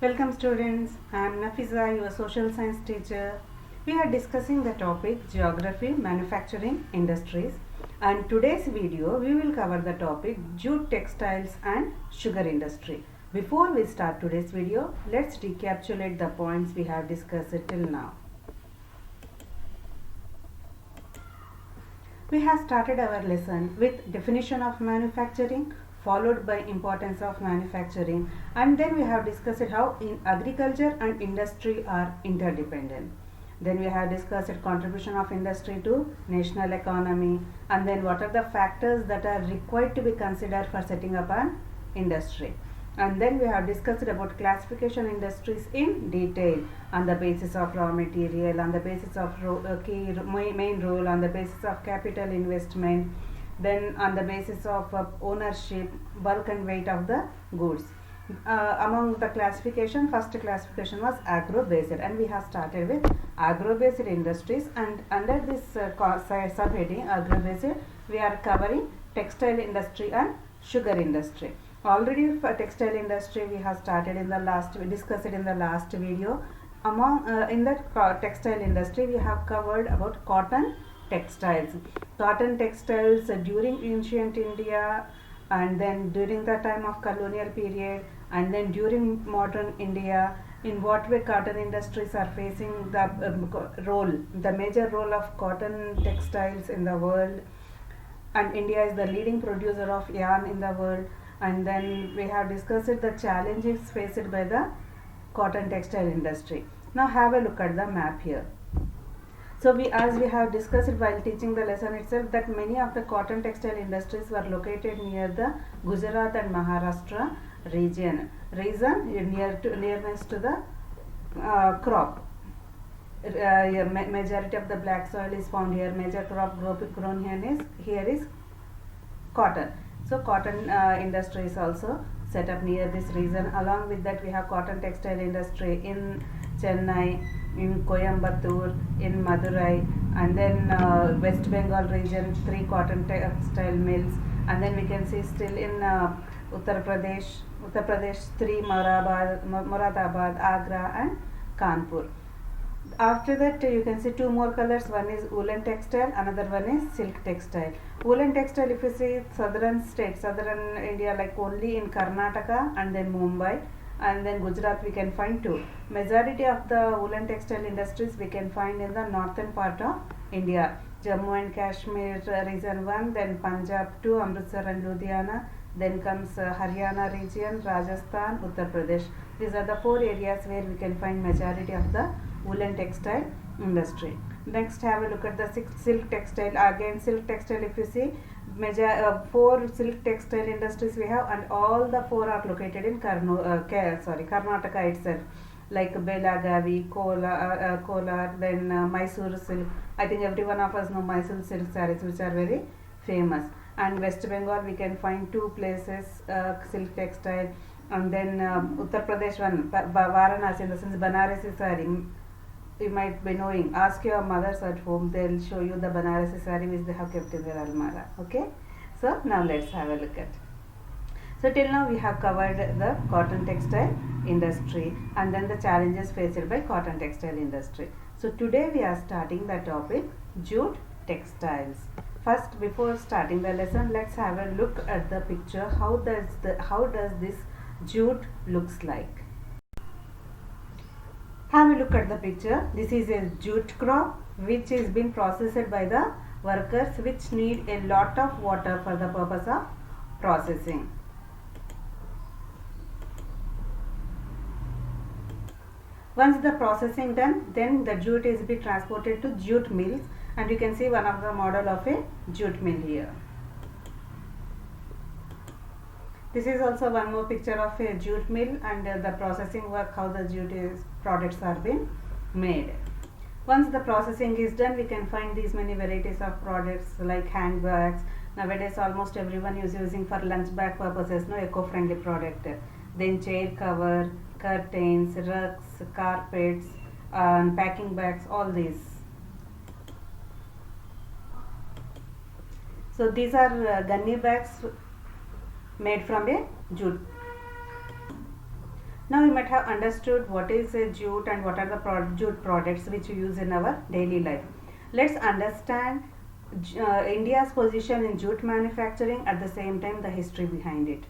Welcome students, I am Nafiza, your social science teacher. We are discussing the topic Geography, Manufacturing, Industries, and today's video we will cover the topic Jute Textiles and Sugar Industry. Before we start today's video, let's recapitulate the points we have discussed till now. We have started our lesson with definition of manufacturing, followed by importance of manufacturing, and then we have discussed how in agriculture and industry are interdependent. Then we have discussed contribution of industry to national economy, and then what are the factors that are required to be considered for setting up an industry. And then we have discussed about classification industries in detail on the basis of raw material, on the basis of main role, on the basis of capital investment, then on the basis of ownership, bulk and weight of the goods. Among the classification, first classification was agro-based, and we have started with agro-based industries, and under this subheading agro-based we are covering textile industry and sugar industry. Already for textile industry we have started in the last, we discussed it in the last video. Among in that textile industry we have covered about cotton textiles. Cotton textiles during ancient India, and then during the time of colonial period, and then during modern India, in what way cotton industries are facing the major role of cotton textiles in the world, and India is the leading producer of yarn in the world. And then we have discussed the challenges faced by the cotton textile industry. Now have a look at the map here. So as we have discussed while teaching the lesson itself, that many of the cotton textile industries were located near the Gujarat and Maharashtra region. Reason nearness to the crop. Majority of the black soil is found here. Major crop grown here is cotton. So cotton industry is also set up near this region. Along with that, we have cotton textile industry in Chennai, in Coimbatore, in Madurai, and then West Bengal region, 3 cotton textile mills, and then we can see still in Uttar Pradesh 3, Moradabad, Agra and Kanpur. After that you can see 2 more colors, one is woolen textile, another one is silk textile. Woolen textile, if you see southern India, like only in Karnataka and then Mumbai, and then Gujarat we can find 2. Majority of the woolen textile industries we can find in the northern part of India, Jammu and Kashmir region 1, then Punjab 2, Amritsar and Ludhiana, then comes Haryana region, Rajasthan, Uttar Pradesh. These are the 4 areas where we can find majority of the woolen textile industry. Next, have a look at the silk textile. Again, silk textile, if you see, 4 silk textile industries we have, and all the 4 are located in Karnataka itself, like Belagavi, Kolar, then Mysore silk. I think every one of us know Mysore silk sarees, which are very famous. And West Bengal we can find 2 places silk textile, and then Uttar Pradesh one, Varanasi, in the sense Banarasi saree. You might be knowing, ask your mothers at home, they'll show you the Banarasi saree which they have kept in their almara. Okay, so now let's have a look at. So till now we have covered the cotton textile industry and then the challenges faced by cotton textile industry. So today we are starting the topic jute textiles. First, before starting the lesson, let's have a look at the picture. How does this jute looks like? Have a look at the picture. This is a jute crop which is being processed by the workers, which need a lot of water for the purpose of processing. Once the processing done, then the jute is being transported to jute mills, and you can see one of the model of a jute mill here. This is also one more picture of a jute mill and the processing work, how the jute products are being made. Once the processing is done, we can find these many varieties of products like handbags. Nowadays almost everyone is using for lunch bag purposes, no, eco-friendly product. Then chair cover, curtains, rugs, carpets, packing bags, all these. So these are gunny bags made from a jute. Now you might have understood what is a jute and what are the jute products which we use in our daily life. Let's understand India's position in jute manufacturing, at the same time the history behind it.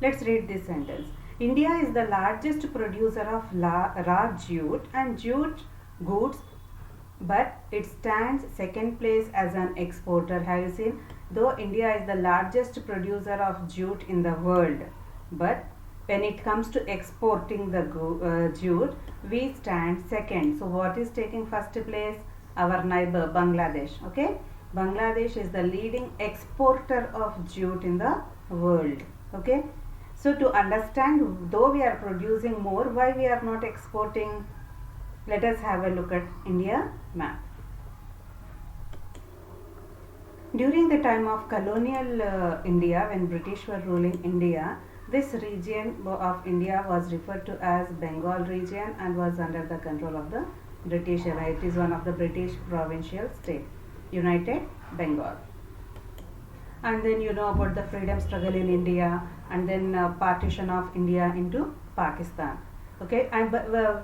Let's read this sentence. India is the largest producer of raw jute and jute goods, but it stands second place as an exporter. Have you seen? Though India is the largest producer of jute in the world, but when it comes to exporting the jute, we stand second. So what is taking first place? Our neighbor Bangladesh. Okay, Bangladesh is the leading exporter of jute in the world. Okay, so to understand, though we are producing more, why we are not exporting? Let us have a look at India map. During the time of colonial India, when British were ruling India, this region of India was referred to as Bengal region and was under the control of the British era. It is one of the British provincial state, United Bengal. And then you know about the freedom struggle in India, and then partition of India into Pakistan. Okay, and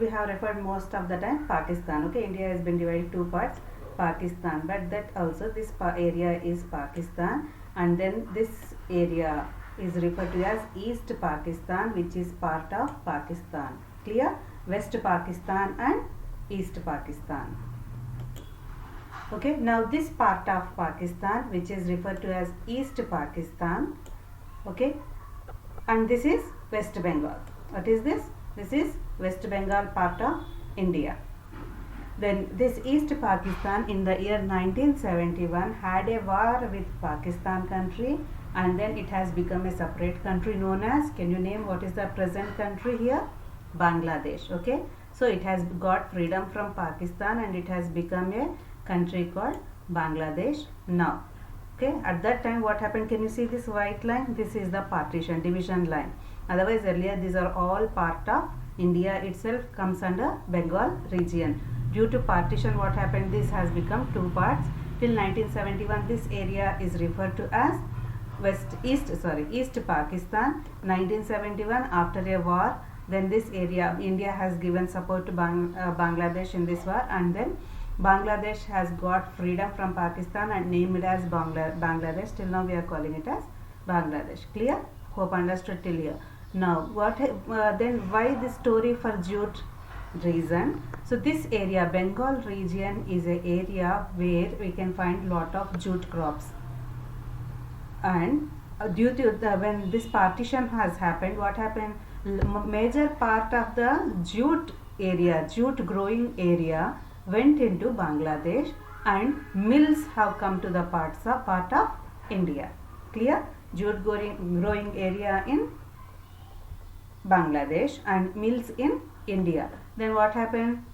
we have referred most of the time Pakistan. Okay, India has been divided two parts, Pakistan, but that also this area is Pakistan, and then this area is referred to as East Pakistan, which is part of Pakistan. Clear? West Pakistan and East Pakistan. Okay, now this part of Pakistan, which is referred to as East Pakistan, okay, and this is West Bengal. What is this? This is West Bengal, part of India. Then this East Pakistan in the year 1971 had a war with Pakistan country, and then it has become a separate country known as, can you name what is the present country here? Bangladesh. Okay, so it has got freedom from Pakistan and it has become a country called Bangladesh now. Okay, at that time what happened? Can you see this white line? This is the partition, division line. Otherwise earlier these are all part of India itself, comes under Bengal region. Due to partition, what happened? This has become two parts. Till 1971 this area is referred to as East Pakistan. 1971, after a war, then this area India has given support to Bangladesh in this war, and then Bangladesh has got freedom from Pakistan and named it as Bangladesh. Till now we are calling it as Bangladesh. Clear? Hope understood till here. Now what then why this story for jute? Reason. So this area, Bengal region, is an area where we can find lot of jute crops, and due to when this partition has happened, what happened? Major part of the jute area, jute growing area, went into Bangladesh, and mills have come to the part of India. Clear? Jute growing area in Bangladesh and mills in India. Then what happened?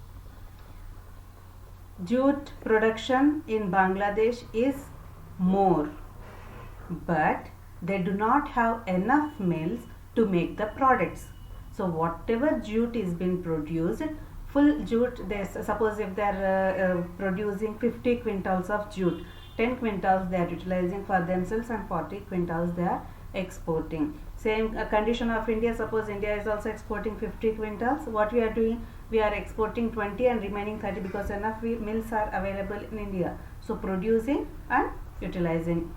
Jute production in Bangladesh is more, but they do not have enough mills to make the products. So whatever jute is being produced, full jute, suppose if they are producing 50 quintals of jute, 10 quintals they are utilizing for themselves and 40 quintals they are exporting. Same condition of India. Suppose India is also exporting 50 quintals. What we are doing? We are exporting 20 and remaining 30 because enough mills are available in India. So producing and utilizing.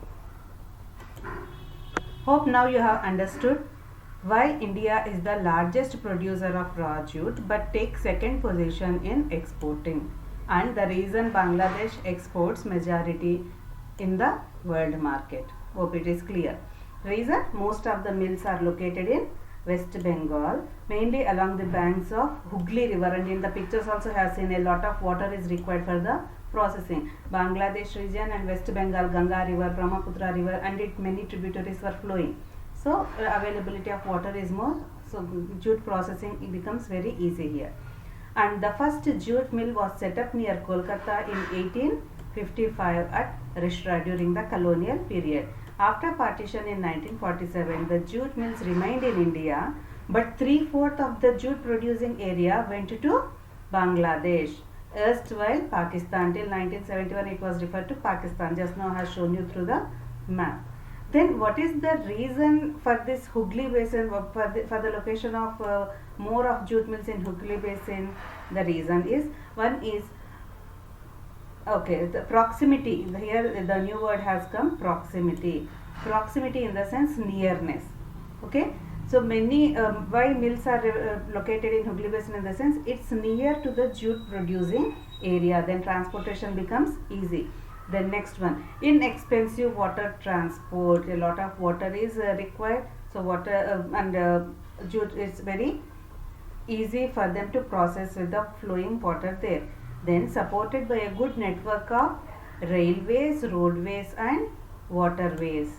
Hope now you have understood why India is the largest producer of raw jute but takes second position in exporting, and the reason Bangladesh exports majority in the world market. Hope it is clear. Reason? Most of the mills are located in West Bengal, mainly along the banks of Hooghly river, and in the pictures also have seen a lot of water is required for the processing. Bangladesh region and West Bengal, Ganga river, Brahmaputra river, and many tributaries were flowing. So availability of water is more, so jute processing becomes very easy here. And the first jute mill was set up near Kolkata in 1855 at Rishra during the colonial period. After partition in 1947, the jute mills remained in India, but 3/4 of the jute producing area went to Bangladesh. Erstwhile Pakistan, till 1971 it was referred to Pakistan. Just now I have shown you through the map. Then what is the reason for this Hooghly Basin, for the location of more of jute mills in Hooghly Basin? The reason is, one is, okay, the proximity. Here the new word has come, proximity. Proximity in the sense nearness. Okay, so many why mills are located in Hooghly Basin, in the sense it's near to the jute producing area, then transportation becomes easy. Then next one, inexpensive water transport. A lot of water is required, so water and jute is very easy for them to process with the flowing water there. Then supported by a good network of railways, roadways and waterways.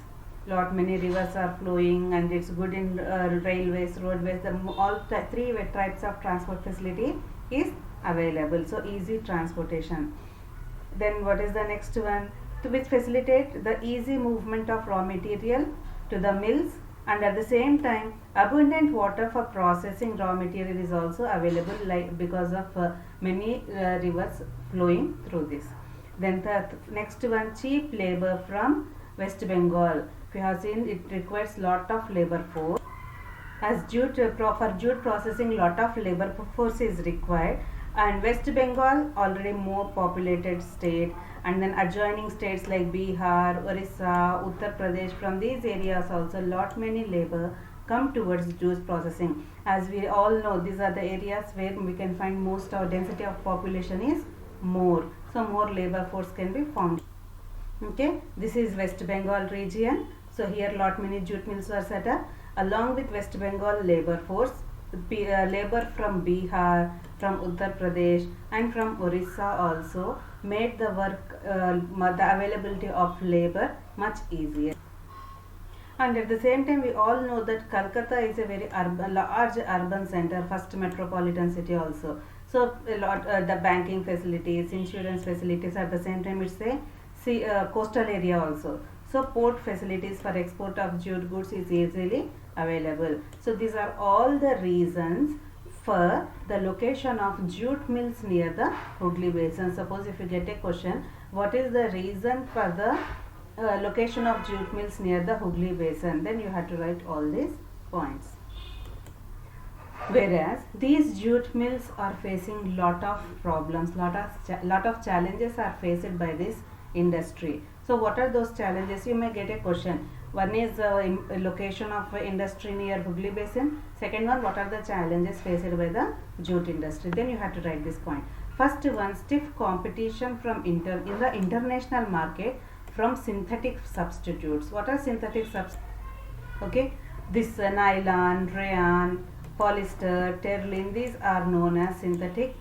Lot many rivers are flowing and it's good in railways, roadways. All three types of transport facility is available, so easy transportation. Then what is the next one? To which facilitate the easy movement of raw material to the mills, and at the same time abundant water for processing raw material is also available, like because of many rivers flowing through this. Then the next one, cheap labor from West Bengal. If you have seen, it requires lot of labor force. As jute for jute processing, lot of labor force is required, and West Bengal already more populated state, and then adjoining states like Bihar, Orissa, Uttar Pradesh, from these areas also lot many labor come towards jute processing. As we all know, these are the areas where we can find most of density of population is more, so more labor force can be found. Okay, this is West Bengal region. So here lot many jute mills were set up. Along with West Bengal labor force, labor from Bihar, from Uttar Pradesh and from Orissa also made the work, the availability of labor much easier. And at the same time, we all know that Calcutta is a very large urban center, first metropolitan city also. So a lot the banking facilities, insurance facilities, at the same time it's a coastal area also. So port facilities for export of jute goods is easily available. So these are all the reasons for the location of jute mills near the Hooghly Basin. Suppose if you get a question, what is the reason for the location of jute mills near the Hooghly Basin? Then you have to write all these points. Whereas these jute mills are facing lot of problems, lot of challenges are faced by this industry. So what are those challenges? You may get a question. One is location of industry near Hooghly Basin. Second one, what are the challenges faced by the jute industry? Then you have to write this point. First one, stiff competition from in the international market from synthetic substitutes. What are synthetic substitutes? Okay, this nylon, rayon, polyester, terling, these are known as synthetic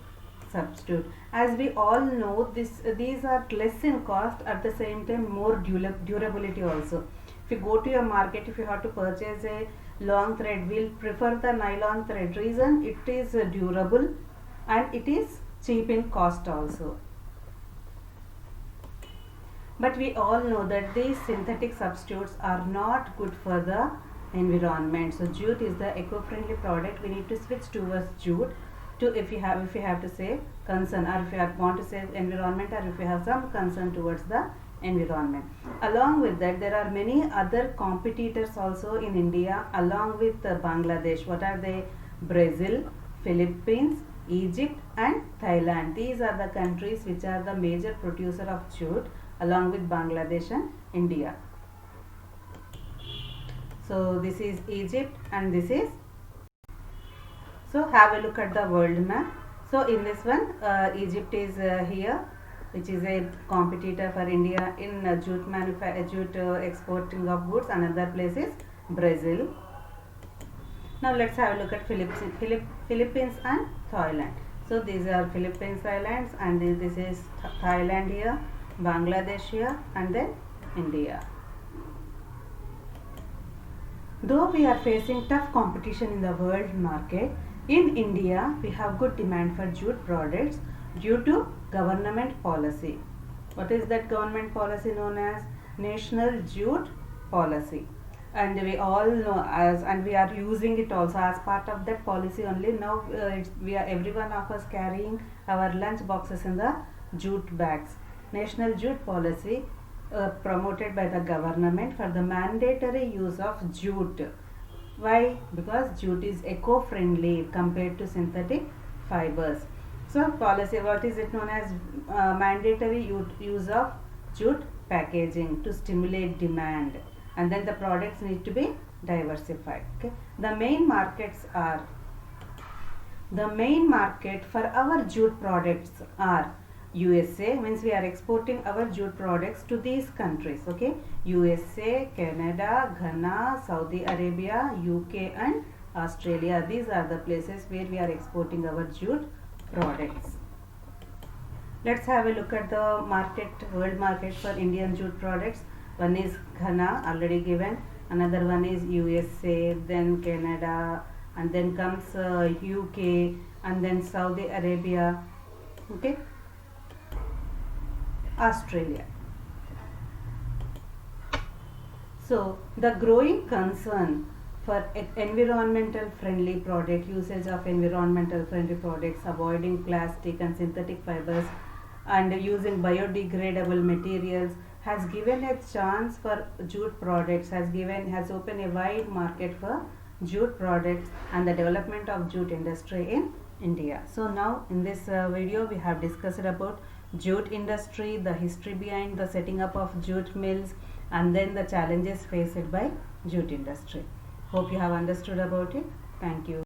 substitute. As we all know, these are less in cost, at the same time more durability also. If you go to your market, if you have to purchase a long thread, we'll prefer the nylon thread. Reason, it is durable and it is cheap in cost also. But we all know that these synthetic substitutes are not good for the environment. So jute is the eco-friendly product. We need to switch towards jute to, if you have to say concern, or if you want to save environment, or if you have some concern towards the environment. Along with that, there are many other competitors also in India along with Bangladesh. What are they? Brazil, Philippines, Egypt and Thailand. These are the countries which are the major producer of jute along with Bangladesh and India. So this is Egypt and this is. So have a look at the world map. So in this one, Egypt is here, which is a competitor for India in jute exporting of goods. Another place is Brazil. Now let's have a look at Philippines and Thailand. So these are Philippines Islands, and this is Thailand here, Bangladesh here, and then India. Though we are facing tough competition in the world market, in India we have good demand for jute products due to government policy. What is that government policy? Known as National Jute Policy. And we all know, and we are using it also as part of that policy only. Now we are, every one of us, carrying our lunch boxes in the jute bags. National Jute Policy promoted by the government for the mandatory use of jute. Why? Because jute is eco-friendly compared to synthetic fibers. So policy, what is it known as? Mandatory use of jute packaging to stimulate demand, and then the products need to be diversified. Okay, the main market for our jute products are USA, means we are exporting our jute products to these countries. Okay, USA, Canada, Ghana, Saudi Arabia, UK and Australia. These are the places where we are exporting our jute products. Let's have a look at the world market for Indian jute products. One is Ghana, already given. Another one is USA, then Canada, and then comes UK, and then Saudi Arabia. Okay, Australia. So the growing concern for environmental friendly product, usage of environmental friendly products, avoiding plastic and synthetic fibers, and using biodegradable materials has given a chance for jute products, has opened a wide market for jute products and the development of jute industry in India. So now in this video we have discussed about jute industry, the history behind the setting up of jute mills, and then the challenges faced by jute industry. Hope you have understood about it. Thank you.